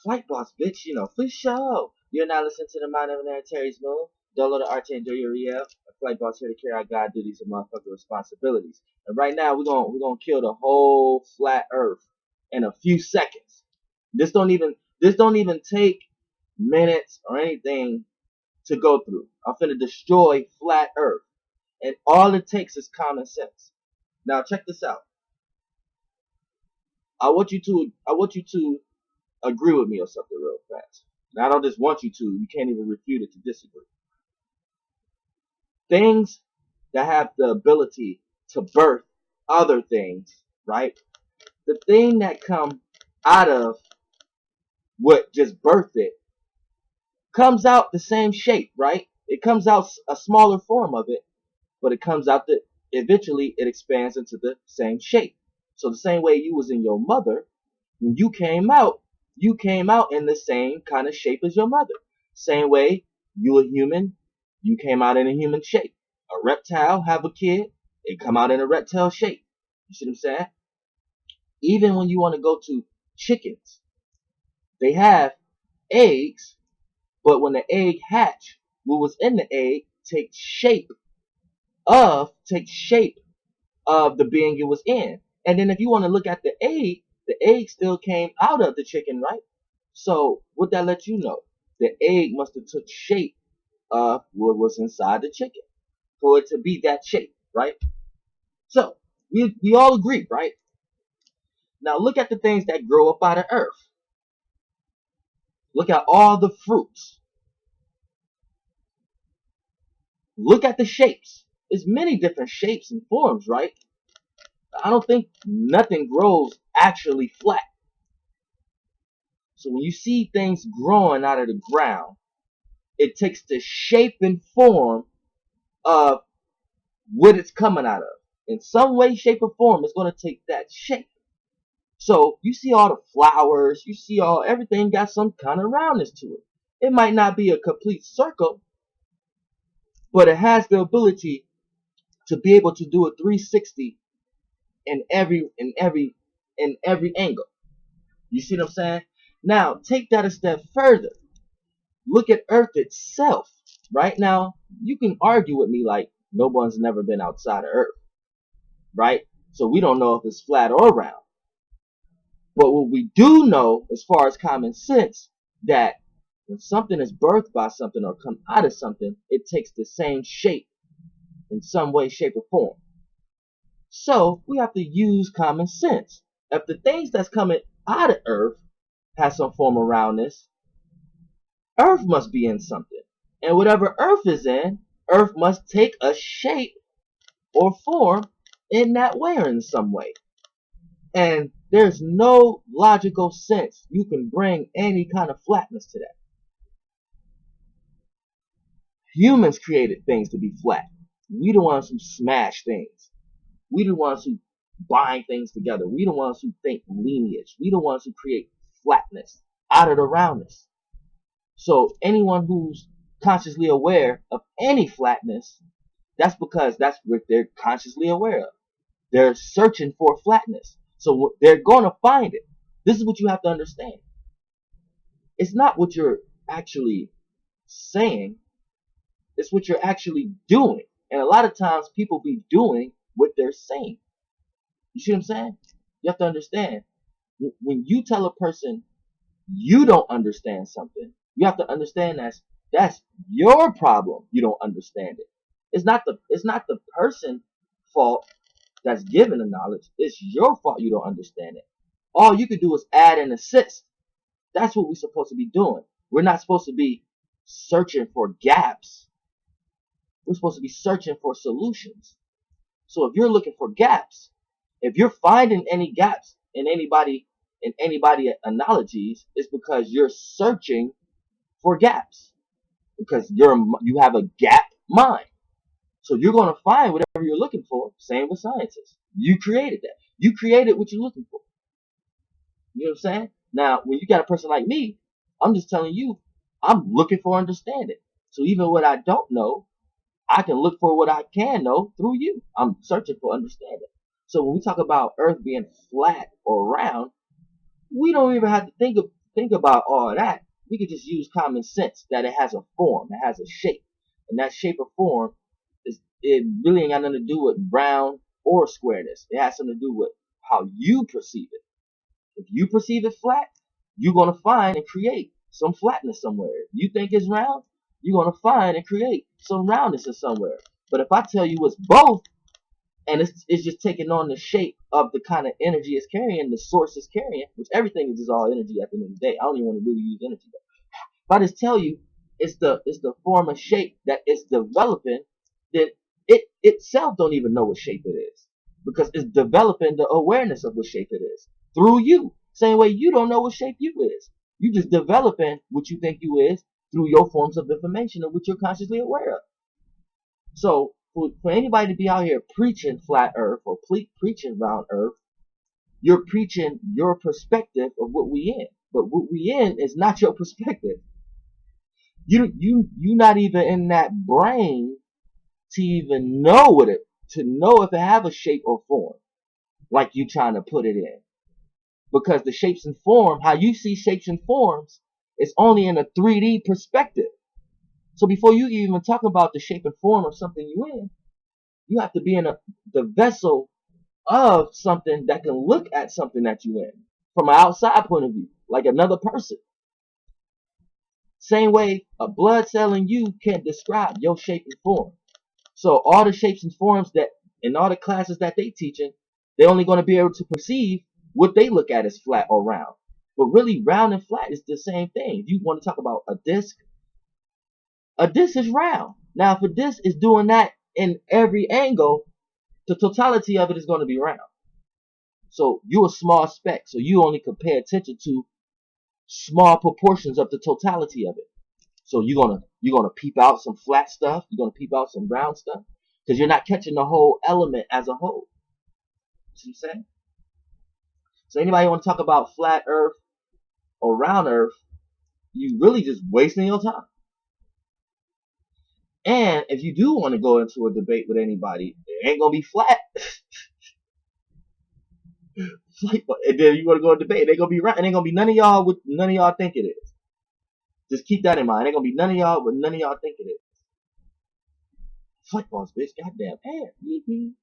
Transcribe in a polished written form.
Flight boss, bitch, for sure. You're now listening to the Mind of an Air Terry's Moon. Download the Archangel URIEL. A flight boss here to carry out God duties and motherfucking responsibilities. And right now we're gonna kill the whole flat earth in a few seconds. This don't even take minutes or anything to go through. I'm finna destroy flat earth. And all it takes is common sense. Now check this out. I want you to agree with me on something real fast. Now, I don't just want you to, you can't even refute it to disagree. Things that have the ability to birth other things, right? The thing that come out of what just birthed it comes out the same shape, right? It comes out a smaller form of it, but it comes out that eventually it expands into the same shape. So the same way you was in your mother, when you came out in the same kind of shape as your mother. Same way you a human, you came out in a human shape. A reptile have a kid, it come out in a reptile shape. You see what I'm saying? Even when you want to go to chickens, they have eggs, but when the egg hatch, what was in the egg takes shape of the being it was in. And then if you want to look at the egg still came out of the chicken, right? So what that lets you know, the egg must have took shape of what was inside the chicken for it to be that shape, right? So we all agree, right? Now look at the things that grow up out of earth. Look at all the fruits. Look at the shapes. There's many different shapes and forms, right? I don't think nothing grows actually flat. So when you see things growing out of the ground, it takes the shape and form of what it's coming out of. In some way, shape, or form, it's going to take that shape. So you see all the flowers, you see everything got some kind of roundness to it. It might not be a complete circle, but it has the ability to be able to do a 360 in every angle. You see what I'm saying? Now take that a step further. Look at Earth itself. Right now, you can argue with me like no one's never been outside of Earth, right? So we don't know if it's flat or round. But what we do know, as far as common sense, that when something is birthed by something or come out of something, it takes the same shape in some way, shape, or form. So we have to use common sense. If the things that's coming out of Earth has some form of roundness, Earth must be in something. And whatever Earth is in, Earth must take a shape or form in that way or in some way. And there's no logical sense you can bring any kind of flatness to that. Humans created things to be flat. We the ones who smash things. We the ones who bind things together. We the ones who think lineage. We the ones who create flatness out of the roundness. So anyone who's consciously aware of any flatness, that's because that's what they're consciously aware of. They're searching for flatness. So they're going to find it. This is what you have to understand. It's not what you're actually saying. It's what you're actually doing. And a lot of times people be doing what they're saying. You see what I'm saying? You have to understand. When you tell a person you don't understand something, you have to understand that's your problem. You don't understand it. It's not the person fault that's given the knowledge. It's your fault you don't understand it. All you can do is add and assist. That's what we're supposed to be doing. We're not supposed to be searching for gaps. We're supposed to be searching for solutions. So if you're looking for gaps, if you're finding any gaps in anybody analogies, it's because you're searching for gaps. Because you have a gap mind. So you're going to find whatever you're looking for. Same with scientists. You created that. You created what you're looking for. You know what I'm saying? Now, when you got a person like me, I'm just telling you, I'm looking for understanding. So even what I don't know, I can look for what I can know through you. I'm searching for understanding. So when we talk about Earth being flat or round, we don't even have to think of think about all that, we could just use common sense that it has a form, it has a shape. And that shape or form it really ain't got nothing to do with round or squareness. It has something to do with how you perceive it. If you perceive it flat, you're gonna find and create some flatness somewhere. If you think it's round, you're gonna find and create some roundness in somewhere. But if I tell you it's both, and it's just taking on the shape of the kind of energy it's carrying, the source is carrying, which everything is just all energy at the end of the day. I don't even want to really use energy. If I just tell you it's the form of shape that it's developing, then it itself don't even know what shape it is because it's developing the awareness of what shape it is through you. Same way you don't know what shape you is. You just developing what you think you is through your forms of information of which you're consciously aware of. So for anybody to be out here preaching flat Earth or preaching round Earth, you're preaching your perspective of what we in. But what we in is not your perspective. You not even in that brain to even know to know if it have a shape or form like you trying to put it in. Because the shapes and form, how you see shapes and forms, is only in a 3D perspective. So before you even talk about the shape and form of something you in, you have to be in the vessel of something that can look at something that you in from an outside point of view, like another person. Same way a blood cell in you can't describe your shape and form. So all the shapes and forms that in all the classes that they teaching, they're only going to be able to perceive what they look at as flat or round. But really, round and flat is the same thing. If you want to talk about a disc is round. Now, if a disc is doing that in every angle, the totality of it is going to be round. So you're a small speck, so you only can pay attention to small proportions of the totality of it. So you're gonna peep out some flat stuff, you're gonna peep out some round stuff, because you're not catching the whole element as a whole. See what I'm saying? So anybody want to talk about flat Earth or round Earth, you really just wasting your time. And if you do want to go into a debate with anybody, it ain't gonna be flat. And then you want to go to debate, it ain't gonna be round. It ain't gonna be none of y'all what none of y'all think it is. Just keep that in mind. It ain't gonna be none of y'all what none of y'all think it is. Flight balls, bitch. Goddamn. Hey,